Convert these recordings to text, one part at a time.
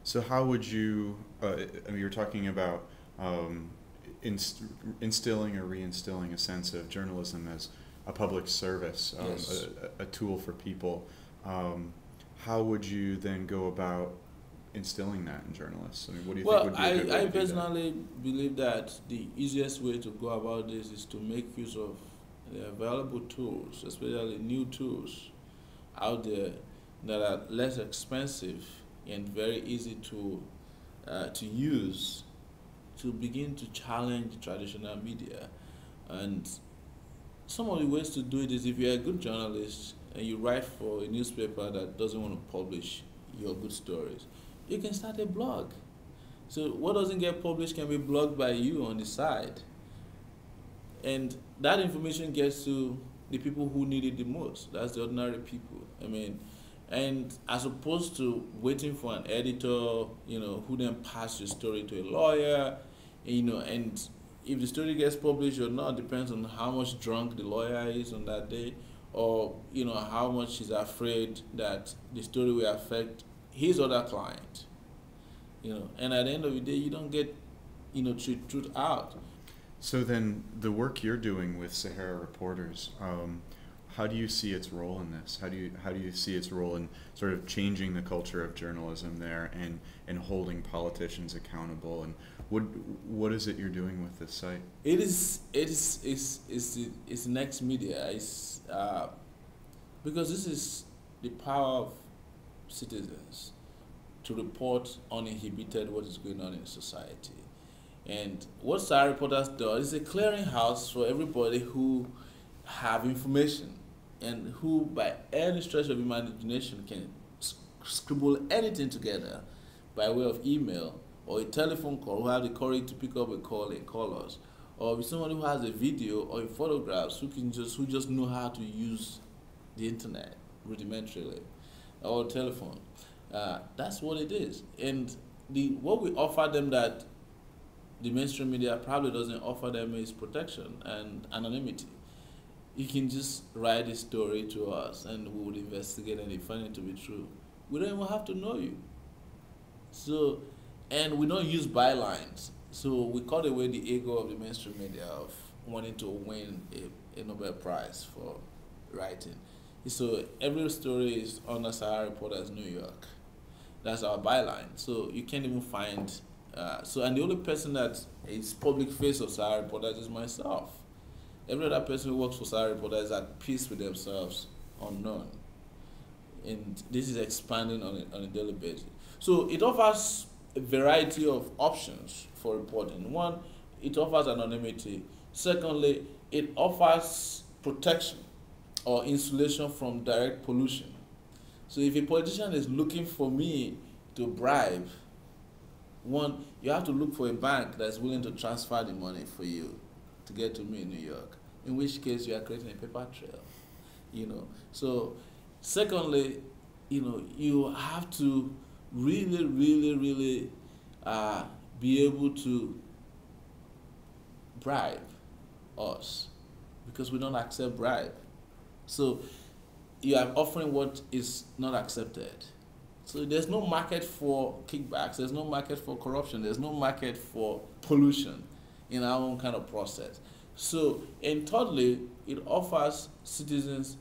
So how would you, I mean, you're talking about um, instilling or reinstilling a sense of journalism as a public service, Yes. a tool for people. Um, how would you then go about instilling that in journalists? I mean, what do you think Well, would be a good way I to do that? personally believe that the easiest way to go about this is to make use of the available tools, especially new tools out there that are less expensive and very easy to use to begin to challenge traditional media. And some of the ways to do it is if you're a good journalist and you write for a newspaper that doesn't want to publish your good stories, you can start a blog. So what doesn't get published can be blogged by you on the side, and that information gets to the people who need it the most. That's the ordinary people. I mean, and as opposed to waiting for an editor, who then pass your story to a lawyer, and if the story gets published or not depends on how much drunk the lawyer is on that day, or how much he's afraid that the story will affect his other client. And at the end of the day, you don't get truth out. So then, the work you're doing with Sahara Reporters, how do you see its role in this? How do you see its role in sort of changing the culture of journalism there and holding politicians accountable? And what is it you're doing with this site? It's next media. It's because this is the power of citizens to report uninhibited what is going on in society. And what Sahara Reporters does is a clearinghouse for everybody who have information and who, by any stretch of imagination, can scribble anything together by way of email or a telephone call, who have the courage to pick up a call and call us, or with someone who has a video or a photographs who just know how to use the internet rudimentarily or telephone. That's what it is, and the what we offer them that the mainstream media probably doesn't offer them is protection and anonymity. You can just write a story to us and we would investigate and if find it to be true. We don't even have to know you. So, and we don't use bylines. So we cut away the ego of the mainstream media of wanting to win a Nobel Prize for writing. So every story is on the Sahara Reporters New York. That's our byline. So you can't even find. And the only person that is public face of Sahara Reporters is myself. Every other person who works for Sahara Reporters is at peace with themselves, unknown. And this is expanding on a daily basis. So it offers a variety of options for reporting. One, it offers anonymity. Secondly, it offers protection or insulation from direct pollution. So if a politician is looking for me to bribe, one, you have to look for a bank that's willing to transfer the money for you to get to me in New York, in which case you are creating a paper trail. So secondly, you have to really, really, really be able to bribe us because we don't accept bribe. So you are offering what is not accepted. So there's no market for kickbacks, there's no market for corruption, there's no market for pollution in our own kind of process. So, and thirdly, it offers citizens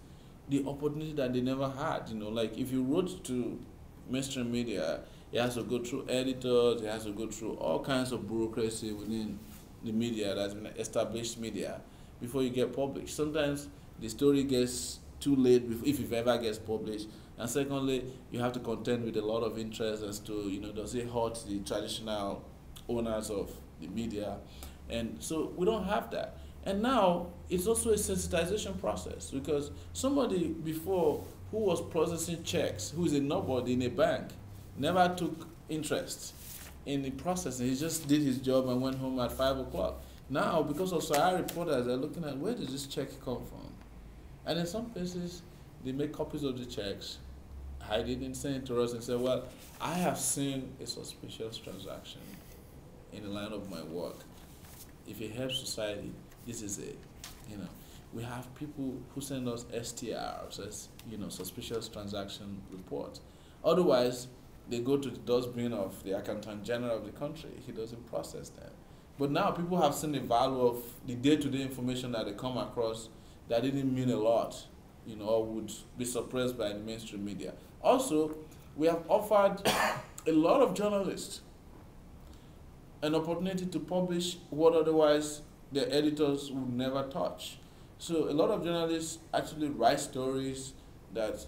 the opportunity that they never had. Like if you wrote to mainstream media, it has to go through editors, it has to go through all kinds of bureaucracy within the media, that's been established media, before you get published. Sometimes the story gets too late if it ever gets published. And secondly, you have to contend with a lot of interest as to, does it hurt the traditional owners of the media? And so we don't have that. And now it's also a sensitization process because somebody before who was processing checks, who is a nobody in a bank, never took interest in the processing. He just did his job and went home at 5 o'clock. Now, because of Sahara Reporters, they're looking at where does this check come from? And in some places, they make copies of the checks, hide it and send it to us and say, well, I have seen a suspicious transaction in the line of my work. If it helps society, this is it. We have people who send us STRs as, suspicious transaction reports. Otherwise, they go to the dustbin of the accountant general of the country. He doesn't process them. But now people have seen the value of the day-to-day information that they come across that didn't mean a lot, or would be suppressed by the mainstream media. Also, we have offered a lot of journalists an opportunity to publish what otherwise their editors would never touch. So a lot of journalists actually write stories that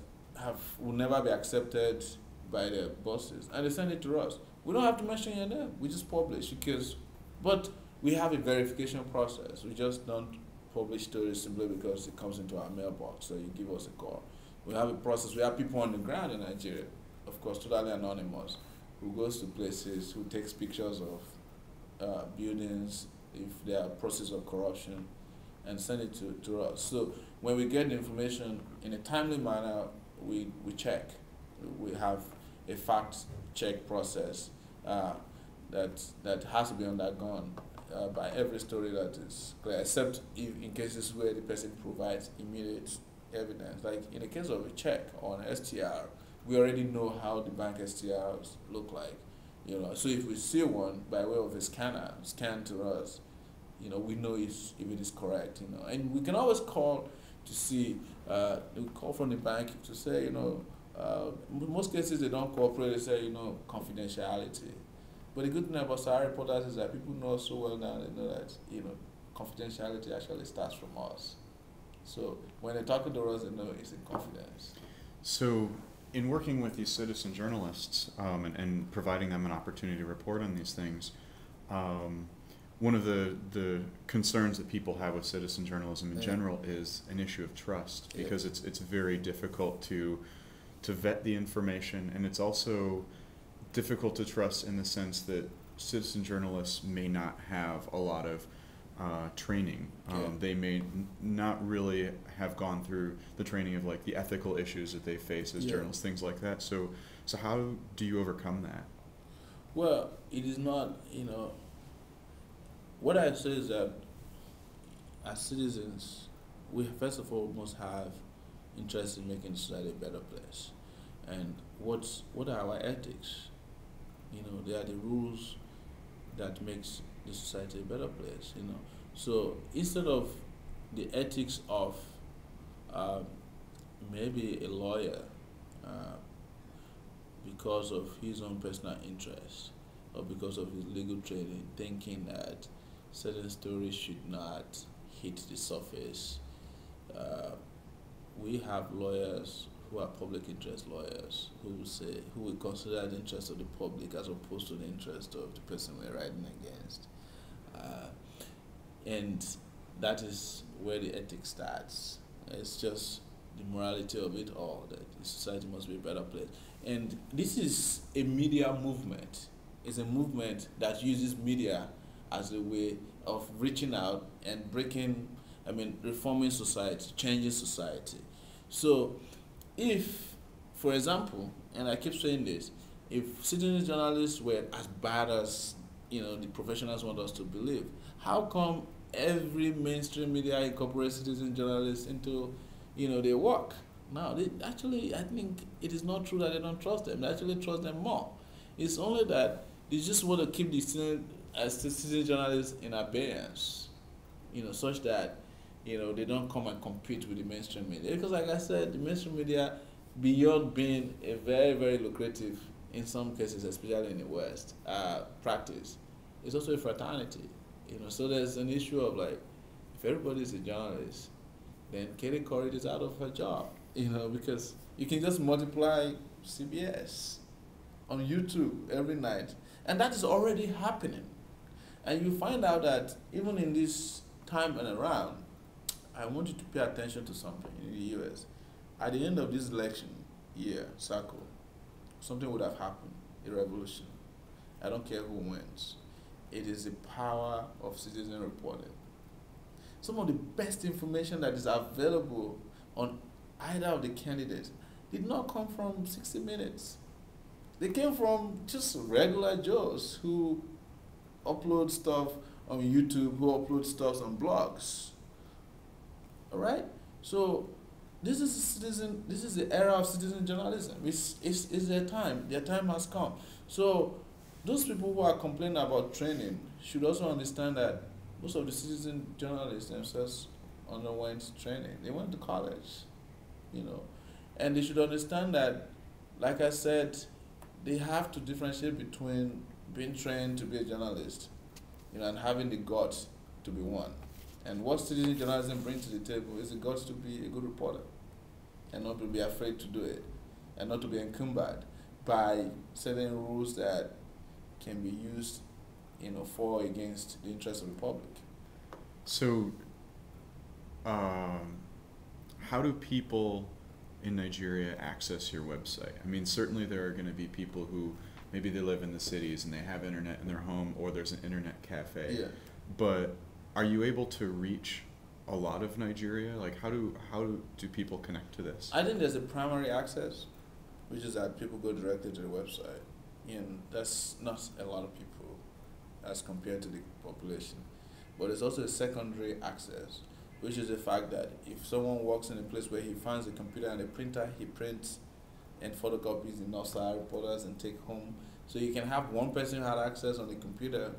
will never be accepted by their bosses, and they send it to us. We don't have to mention your name. We just publish because, but we have a verification process. We just don't publish stories simply because it comes into our mailbox. So you give us a call. We have a process. We have people on the ground in Nigeria, of course, totally anonymous, who goes to places, who takes pictures of buildings, if there are process of corruption, and send it to us. So when we get the information in a timely manner, we check. We have a fact check process that has to be undergone by every story that is clear, except if in cases where the person provides immediate evidence. Like in the case of a check on STR, we already know how the bank STRs look like. So if we see one by way of a scanner, scan to us, we know if it is correct, and we can always call to see, we call from the bank to say, in most cases they don't cooperate, they say, confidentiality. But the good thing about Sahara Reporters is that people know so well now, they know that, confidentiality actually starts from us. So when they're talking to us, they know it's in confidence. So in working with these citizen journalists and providing them an opportunity to report on these things, one of the concerns that people have with citizen journalism in general is an issue of trust, because it's very difficult to vet the information, and it's also difficult to trust in the sense that citizen journalists may not have a lot of training. They may not really have gone through the training of like the ethical issues that they face as journalists, things like that. So how do you overcome that? Well, it is not, what I say is that as citizens, we first of all must have interest in making society a better place. And what are our ethics? They are the rules that makes the society a better place, So instead of the ethics of maybe a lawyer because of his own personal interest or because of his legal training, thinking that certain stories should not hit the surface, we have lawyers who are public interest lawyers who will consider the interest of the public as opposed to the interest of the person we're writing against. And that is where the ethics starts. It's just the morality of it all, that the society must be a better place. And this is a media movement. It's a movement that uses media as a way of reaching out and reforming society, changing society. So if, for example, and I keep saying this, if citizen journalists were as bad as the professionals want us to believe, how come every mainstream media incorporates citizen journalists into their work? Now, I think it is not true that they don't trust them. They actually trust them more. It's only that they just want to keep the citizen journalists in abeyance, such that they don't come and compete with the mainstream media. Because like I said, the mainstream media, beyond being a very, very lucrative, in some cases, especially in the West, practice, it's also a fraternity. So there's an issue of like, if everybody's a journalist, then Katie Couric is out of her job, because you can just multiply CBS on YouTube every night, and that is already happening. And you find out that even in this time and around, I want you to pay attention to something in the U.S. At the end of this election year cycle, something would have happened, a revolution. I don't care who wins. It is the power of citizen reporting. Some of the best information that is available on either of the candidates did not come from 60 Minutes. They came from just regular Joes who upload stuff on YouTube, who upload stuff on blogs. All right? So This is the era of citizen journalism. It's their time. Their time has come. So those people who are complaining about training should also understand that most of the citizen journalists themselves underwent training. They went to college, you know, and they should understand that, like I said, they have to differentiate between being trained to be a journalist, and having the guts to be one. And what citizen journalism brings to the table is the guts to be a good reporter, and not to be afraid to do it, and not to be encumbered by certain rules that can be used, for or against the interests of the public. So, how do people in Nigeria access your website? I mean, certainly there are going to be people who maybe they live in the cities and they have internet in their home, or there's an internet cafe. Yeah. But are you able to reach a lot of Nigeria? Like, how do people connect to this? I think there's a primary access, which is that people go directly to the website, and that's not a lot of people as compared to the population. But there's also a secondary access, which is the fact that if someone walks in a place where he finds a computer and a printer, he prints and photocopies the Sahara Reporters and take home. So you can have one person who had access on the computer,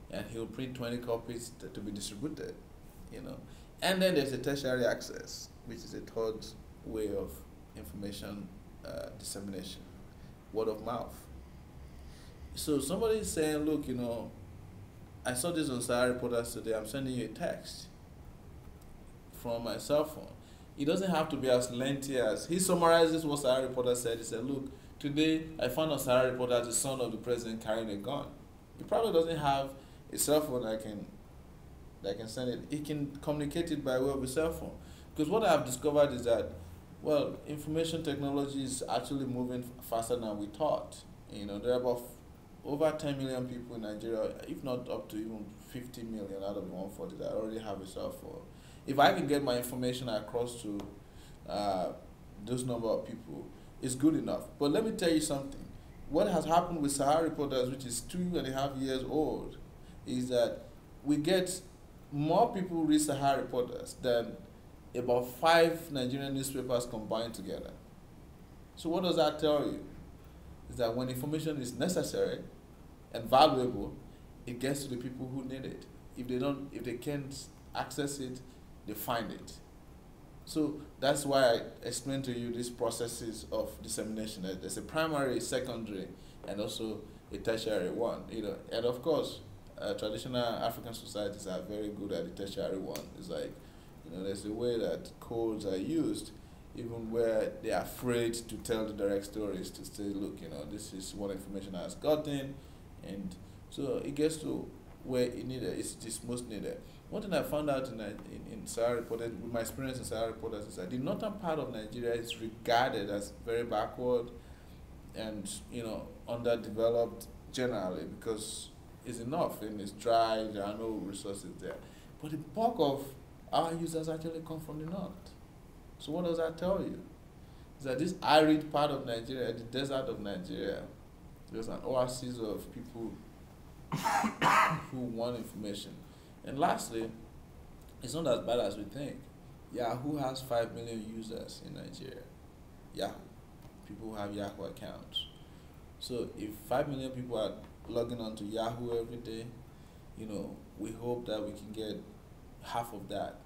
and he'll print 20 copies to be distributed, And then there's a tertiary access, which is a third way of information dissemination, word of mouth. So somebody is saying, look, I saw this on Sahara Reporters today, I'm sending you a text from my cell phone. It doesn't have to be as lengthy as, he summarizes what Sahara Reporter said. He said, look, today I found on Sahara Reporters the son of the president carrying a gun. He probably doesn't have a cell phone that can send it. He can communicate it by way of a cell phone. Because what I've discovered is that, well, information technology is actually moving faster than we thought. There are about over 10 million people in Nigeria, if not up to even 50 million out of the 140 that already have a cell phone. If I can get my information across to those number of people, it's good enough. But let me tell you something. What has happened with Sahara Reporters, which is 2.5 years old, is that we get more people read Sahara Reporters than about 5 Nigerian newspapers combined together. So what does that tell you? Is that when information is necessary and valuable, it gets to the people who need it. If they can't access it, they find it. So that's why I explained to you these processes of dissemination. There's a primary, secondary, and also a tertiary one. And of course, traditional African societies are very good at the tertiary one. It's like, there's a way that codes are used, even where they are afraid to tell the direct stories, to say, look, this is what information I has gotten, and so it gets to where it needed. It's most needed. One thing I found out in Sahara Reporters, with my experience in Sahara Reporters, is that the northern part of Nigeria is regarded as very backward and underdeveloped generally, because it's enough and it's dry, there are no resources there. But the bulk of our users actually come from the north. So what does that tell you? Is that this arid part of Nigeria, the desert of Nigeria, there's an oasis of people who want information. And lastly, it's not as bad as we think. Yahoo has 5 million users in Nigeria. Yahoo. People who have Yahoo accounts. So if 5 million people are logging onto Yahoo every day, we hope that we can get half of that,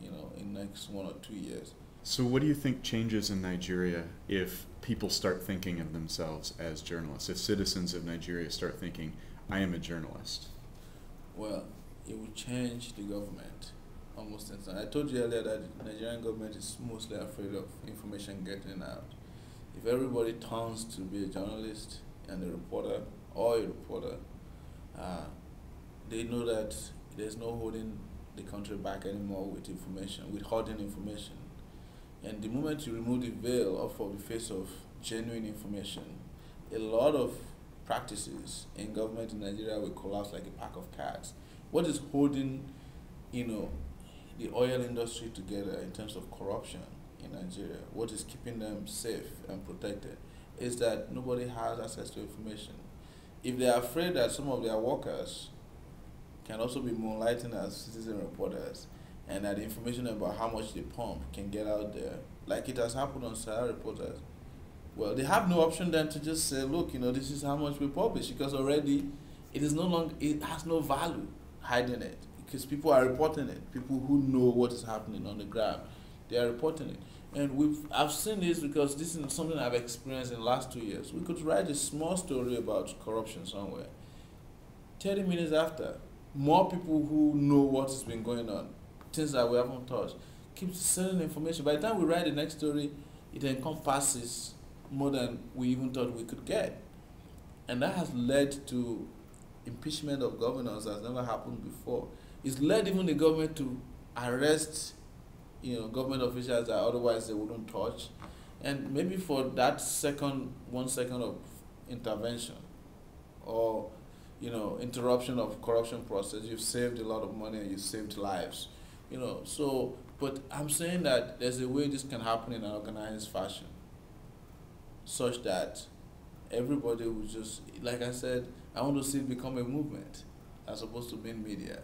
in the next 1 or 2 years. So what do you think changes in Nigeria if people start thinking of themselves as journalists? If citizens of Nigeria start thinking, I am a journalist? Well, it will change the government almost instantly. I told you earlier that the Nigerian government is mostly afraid of information getting out. If everybody turns to be a journalist and a reporter, or a reporter, they know that there's no holding the country back anymore with information, with hoarding information. And the moment you remove the veil off of the face of genuine information, a lot of practices in government in Nigeria will collapse like a pack of cards. What is holding, the oil industry together in terms of corruption in Nigeria, what is keeping them safe and protected, is that nobody has access to information. If they are afraid that some of their workers can also be moonlighting as citizen reporters, and that the information about how much they pump can get out there, like it has happened on Sahara Reporters, well, they have no option then to just say, look, this is how much we publish, because already it is no longer, it has no value hiding it, because people are reporting it. People who know what is happening on the ground, they are reporting it. And I've seen this because this is something I've experienced in the last 2 years. We could write a small story about corruption somewhere. 30 minutes after, more people who know what has been going on, things that we haven't touched, keep sending information. By the time we write the next story, it encompasses more than we even thought we could get. And that has led to impeachment of governors that's never happened before. It's led even the government to arrest government officials that otherwise they wouldn't touch. And maybe for that 1 second of intervention or interruption of corruption process, you've saved a lot of money and you've saved lives. But I'm saying that there's a way this can happen in an organized fashion, such that everybody will just, like I said, I want to see it become a movement as opposed to being media.